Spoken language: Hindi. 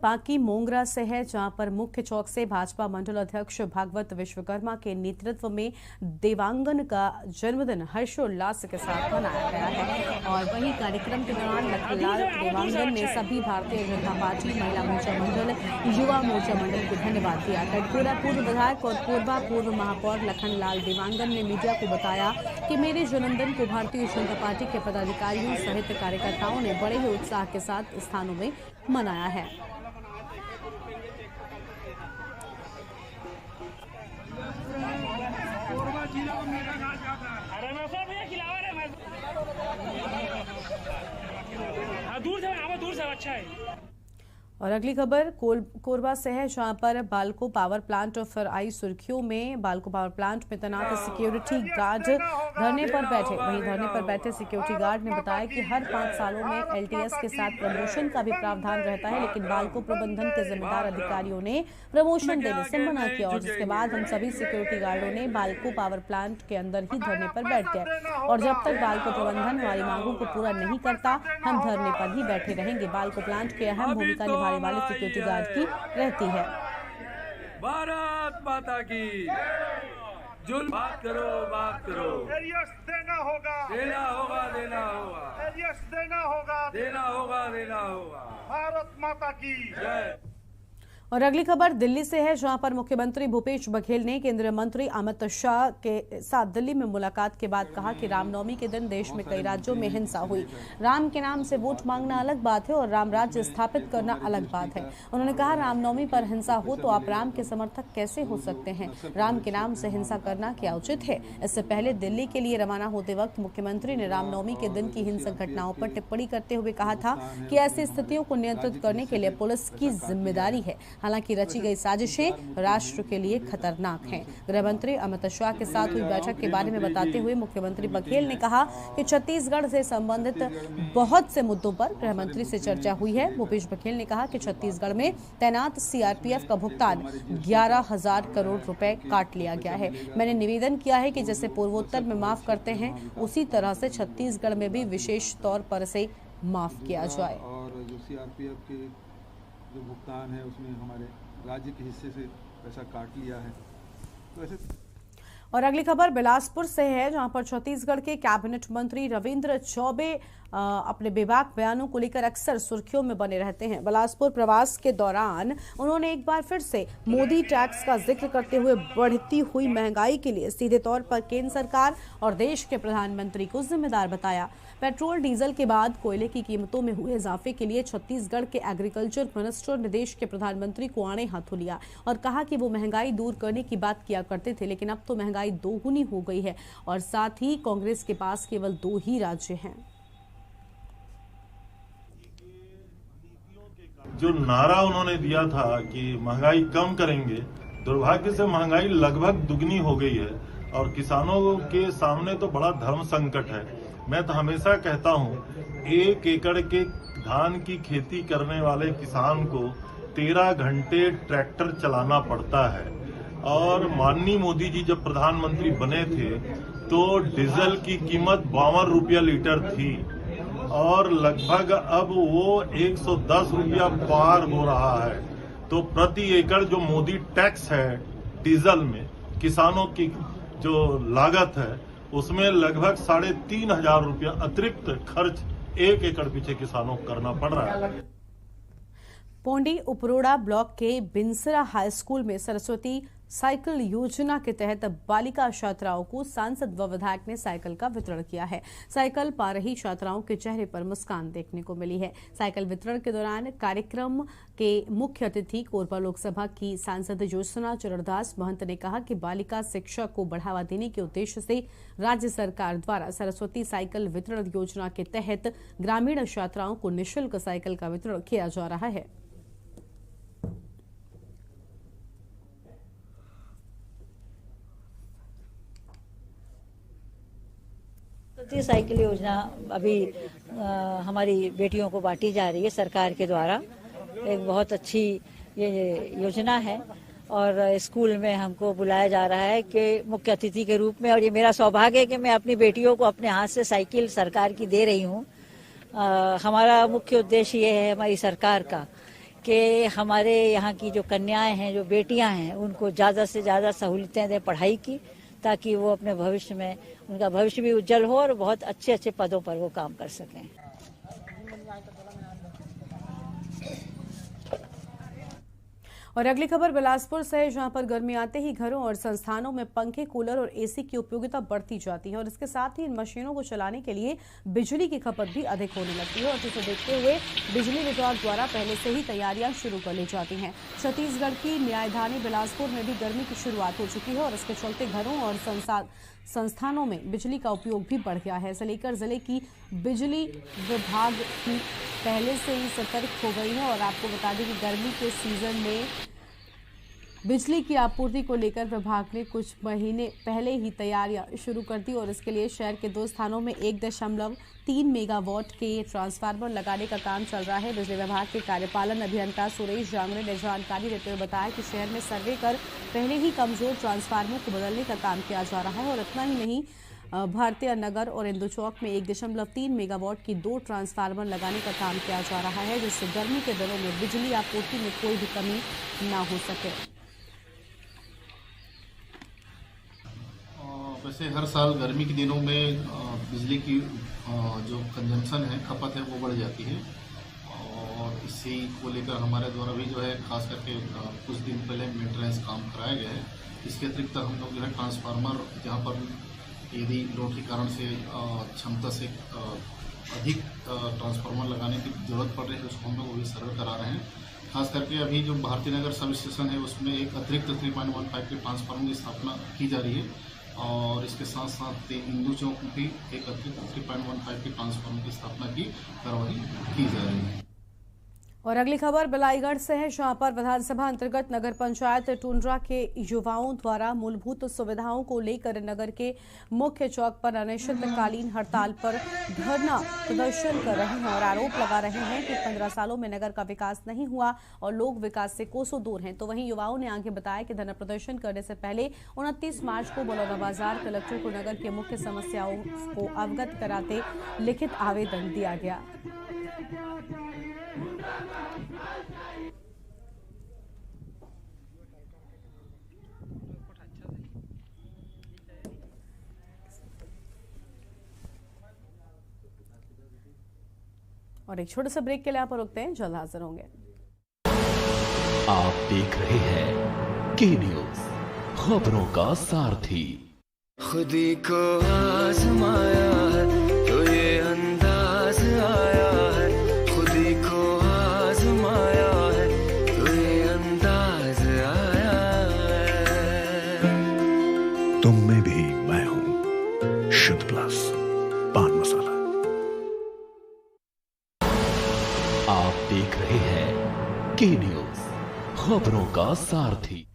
बाकी मोंगरा से है, जहां पर मुख्य चौक से भाजपा मंडल अध्यक्ष भागवत विश्वकर्मा के नेतृत्व में देवांगन का जन्मदिन हर्षोल्लास के साथ मनाया गया है। और वहीं कार्यक्रम के दौरान लखनलाल देवांगन ने सभी भारतीय जनता पार्टी महिला मोर्चा मंडल, युवा मोर्चा मंडल को धन्यवाद दिया। कटघोरा पूर्व विधायक और कोरबा पूर्व महापौर लखनलाल देवांगन ने मीडिया को बताया कि मेरे जन्मदिन को भारतीय जनता पार्टी के पदाधिकारियों सहित कार्यकर्ताओं ने बड़े ही उत्साह के साथ स्थानों में मनाया है। दूर से अच्छा है। और अगली खबर कोरबा से है, जहां पर बाल्को पावर प्लांट और फिर आई सुर्खियों में। बाल्को पावर प्लांट में तैनात सिक्योरिटी गार्ड धरने पर बैठे। वहीं धरने पर बैठे सिक्योरिटी गार्ड ने बताया कि हर 5 सालों में एलटीएस के साथ प्रमोशन का भी प्रावधान रहता है, लेकिन बाल्को प्रबंधन के जिम्मेदार अधिकारियों ने प्रमोशन देने से मना किया। और जिसके बाद हम सभी सिक्योरिटी गार्डों ने बाल्को पावर प्लांट के अंदर ही धरने पर बैठ गए। और जब तक बाल्को प्रबंधन हमारी मांगों को पूरा नहीं करता, हम धरने पर ही बैठे रहेंगे। बाल्को प्लांट की अहम भूमिका वाले सिक्योरिटी गार्ड की रहती है। भारत माता की जुल्म बात करो देना होगा, देना होगा, देना होगा, देना होगा, देना होगा। भारत माता की जय। और अगली खबर दिल्ली से है, जहां पर मुख्यमंत्री भूपेश बघेल ने केंद्रीय मंत्री अमित शाह के साथ दिल्ली में मुलाकात के बाद कहा कि रामनवमी के दिन देश में कई राज्यों में हिंसा हुई। राम के नाम से वोट मांगना अलग बात है और राम राज्य स्थापित करना अलग बात है। उन्होंने कहा, रामनवमी पर हिंसा हो तो आप राम के समर्थक कैसे हो सकते हैं? राम के नाम से हिंसा करना क्या उचित है? इससे पहले दिल्ली के लिए रवाना होते वक्त मुख्यमंत्री ने रामनवमी के दिन की हिंसक घटनाओं पर टिप्पणी करते हुए कहा था कि ऐसी स्थितियों को नियंत्रित करने के लिए पुलिस की जिम्मेदारी है। हालांकि रची गई साजिशें राष्ट्र के लिए खतरनाक हैं। गृह मंत्री अमित शाह के साथ हुई बैठक के बारे में बताते हुए मुख्यमंत्री बघेल ने कहा कि छत्तीसगढ़ से संबंधित बहुत से मुद्दों पर गृह मंत्री से चर्चा हुई है। भूपेश बघेल ने कहा कि छत्तीसगढ़ में तैनात सीआरपीएफ का भुगतान 11,000 करोड़ रुपए काट लिया गया है। मैंने निवेदन किया है कि जैसे पूर्वोत्तर में माफ करते हैं, उसी तरह से छत्तीसगढ़ में भी विशेष तौर पर से माफ किया जाए। और जो सीआरपीएफ के जो भुगतान है उसमें हमारे राज्य के हिस्से से पैसा काट लिया है, तो ऐसे। और अगली खबर बिलासपुर से है, जहां पर छत्तीसगढ़ के कैबिनेट मंत्री रविंद्र चौबे अपने बेबाक बयानों को लेकर अक्सर सुर्खियों में बने रहते हैं। बिलासपुर प्रवास के दौरान उन्होंने एक बार फिर से मोदी टैक्स का जिक्र करते हुए बढ़ती हुई महंगाई के लिए सीधे तौर पर केंद्र सरकार और देश के प्रधानमंत्री को जिम्मेदार बताया। पेट्रोल डीजल के बाद कोयले की कीमतों में हुए इजाफे के लिए छत्तीसगढ़ के एग्रीकल्चर मिनिस्टर ने देश के प्रधानमंत्री को आड़े हाथों लिया और कहा कि वो महंगाई दूर करने की बात किया करते थे, लेकिन अब तो महंगाई दोगुनी हो गई है और साथ ही कांग्रेस के पास केवल 2 ही राज्य हैं। जो नारा उन्होंने दिया था कि महंगाई कम करेंगे, दुर्भाग्य से महंगाई लगभग दुगनी हो गई है और किसानों के सामने तो बड़ा धर्म संकट है। मैं तो हमेशा कहता हूं, 1 एकड़ के धान की खेती करने वाले किसान को 13 घंटे ट्रैक्टर चलाना पड़ता है। और माननीय मोदी जी जब प्रधानमंत्री बने थे तो डीजल की कीमत 52 रुपया लीटर थी और लगभग अब वो 110 रुपया पार हो रहा है। तो प्रति एकड़ जो मोदी टैक्स है डीजल में, किसानों की जो लागत है उसमें लगभग 3,500 रुपया अतिरिक्त खर्च 1 एकड़ पीछे किसानों को करना पड़ रहा है। पोंडी उपरोड़ा ब्लॉक के बिंसरा हाई स्कूल में सरस्वती साइकिल योजना के तहत बालिका छात्राओं को सांसद व विधायक ने साइकिल का वितरण किया है। साइकिल पा रही छात्राओं के चेहरे पर मुस्कान देखने को मिली है। साइकिल वितरण के दौरान कार्यक्रम के मुख्य अतिथि कोरबा लोकसभा की सांसद ज्योत्सना चरणदास महंत ने कहा कि बालिका शिक्षा को बढ़ावा देने के उद्देश्य से राज्य सरकार द्वारा सरस्वती साइकिल वितरण योजना के तहत ग्रामीण छात्राओं को निःशुल्क साइकिल का वितरण किया जा रहा है। साइकिल योजना अभी हमारी बेटियों को बांटी जा रही है सरकार के द्वारा। एक बहुत अच्छी ये योजना है और स्कूल में हमको बुलाया जा रहा है कि मुख्य अतिथि के रूप में, और ये मेरा सौभाग्य है कि मैं अपनी बेटियों को अपने हाथ से साइकिल सरकार की दे रही हूँ। हमारा मुख्य उद्देश्य ये है हमारी सरकार का कि हमारे यहाँ की जो कन्याएं हैं, जो बेटियां हैं, उनको ज़्यादा से ज़्यादा सहूलियतें दें पढ़ाई की, ताकि वो अपने भविष्य में, उनका भविष्य भी उज्जवल हो और बहुत अच्छे अच्छे पदों पर वो काम कर सकें। और अगली खबर बिलासपुर से है, जहां पर गर्मी आते ही घरों और संस्थानों में पंखे, कूलर और एसी की उपयोगिता बढ़ती जाती है और इसके साथ ही इन मशीनों को चलाने के लिए बिजली की खपत भी अधिक होने लगती है और जिसे देखते हुए बिजली विभाग द्वारा पहले से ही तैयारियां शुरू कर ली जाती हैं। छत्तीसगढ़ की न्यायधानी बिलासपुर में भी गर्मी की शुरुआत हो चुकी है और इसके चलते घरों और संस्थानों में बिजली का उपयोग भी बढ़ गया है। इसे लेकर जिले की बिजली विभाग की पहले से ही सतर्क हो गई है और आपको बता दें कि गर्मी के सीजन में बिजली की आपूर्ति को लेकर विभाग ने कुछ महीने पहले ही तैयारियां शुरू कर दी और इसके लिए शहर के 2 स्थानों में 1.3 मेगावाट के ट्रांसफार्मर लगाने का काम चल रहा है। बिजली विभाग के कार्यपालन अभियंता सुरेश जांगड़े ने जानकारी देते हुए बताया कि शहर में सर्वे कर पहले ही कमजोर ट्रांसफार्मर को बदलने का काम किया जा रहा है और इतना ही नहीं, भारतीय नगर और इंदु चौक में 1.3 मेगावाट की 2 ट्रांसफार्मर लगाने का काम किया जा रहा है, जिससे गर्मी के दिनों में बिजली आपूर्ति में कोई भी कमी ना हो सके। वैसे हर साल गर्मी के दिनों में बिजली की जो कंजम्पशन है, खपत है, वो बढ़ जाती है और इसी को लेकर हमारे द्वारा भी जो है खास करके कुछ दिन पहले मेंटेनेंस काम कराया गया है। इसके अतिरिक्त हम लोग जो है ट्रांसफार्मर जहाँ पर यदि लोड के कारण से क्षमता से अधिक ट्रांसफार्मर लगाने की जरूरत पड़ रही है, उसको हम लोग अभी सर्वे करा रहे हैं। खास करके अभी जो भारतीय नगर सब स्टेशन है उसमें एक अतिरिक्त 3.15 के ट्रांसफार्मर की स्थापना की जा रही है और इसके साथ साथ इंदु चौक में भी एक अतिरिक्त 3.15 के ट्रांसफार्मर की स्थापना की कार्रवाई की जा रही है। और अगली खबर बिलाईगढ़ से है, जहां पर विधानसभा अंतर्गत नगर पंचायत टुंड्रा के युवाओं द्वारा मूलभूत सुविधाओं को लेकर नगर के मुख्य चौक पर अनिश्चितकालीन हड़ताल पर धरना प्रदर्शन कर रहे हैं और आरोप लगा रहे हैं कि 15 सालों में नगर का विकास नहीं हुआ और लोग विकास से कोसों दूर हैं। तो वहीं युवाओं ने आगे बताया कि धरना प्रदर्शन करने से पहले 29 मार्च को बलौदा बाजार कलेक्टर को नगर के मुख्य समस्याओं को अवगत कराते लिखित आवेदन दिया गया। और एक छोटे से ब्रेक के लिए आप रुकते हैं, जल्द हाजिर होंगे। आप देख रहे हैं के न्यूज, खबरों का सारथी। खुदी को आजमाया है तो ये अंदाज आया है, खुदी को आजमाया है तो ये अंदाज आया है। तुम में भी मैं हूं, शुद्ध प्लस पान मसाला। आप देख रहे हैं के न्यूज, खबरों का सारथी।